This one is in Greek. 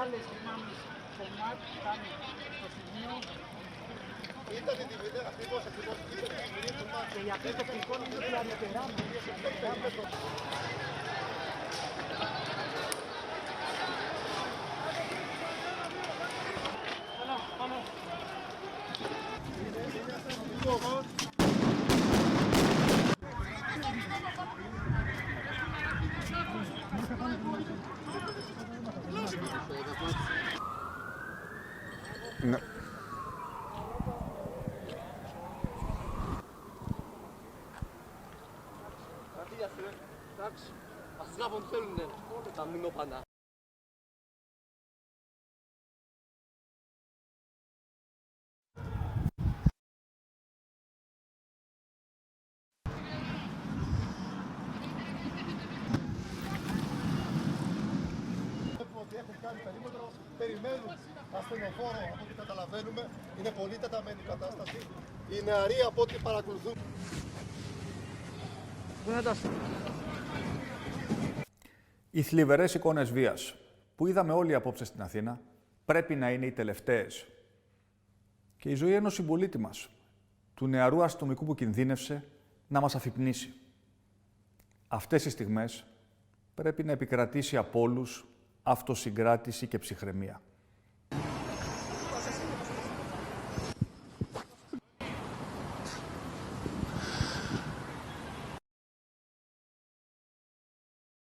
άλλες δυνάμεις κομμάτ ήταν στο σημείο. Ήταν η DVD, ακριβώς. Και η απλή τεχνικό είναι ότι αριστερά μου. Ναι. Εντάξει, ας τράβουν θέλουνε τα μηνόπανα. Ότι έχουν κάνει περίμετρο, περιμένουν ασθενοφόρο από ό,τι καταλαβαίνουμε. Είναι πολύ τεταμένη η κατάσταση. Οι νεαροί από ό,τι παρακολουθούν. Οι θλιβερές εικόνες βίας που είδαμε όλοι απόψε στην Αθήνα πρέπει να είναι οι τελευταίες. Και η ζωή ενός συμπολίτη μας, του νεαρού αστυνομικού που κινδύνευσε, να μας αφυπνήσει. Αυτές οι στιγμές πρέπει να επικρατήσει από όλους αυτοσυγκράτηση και ψυχραιμία.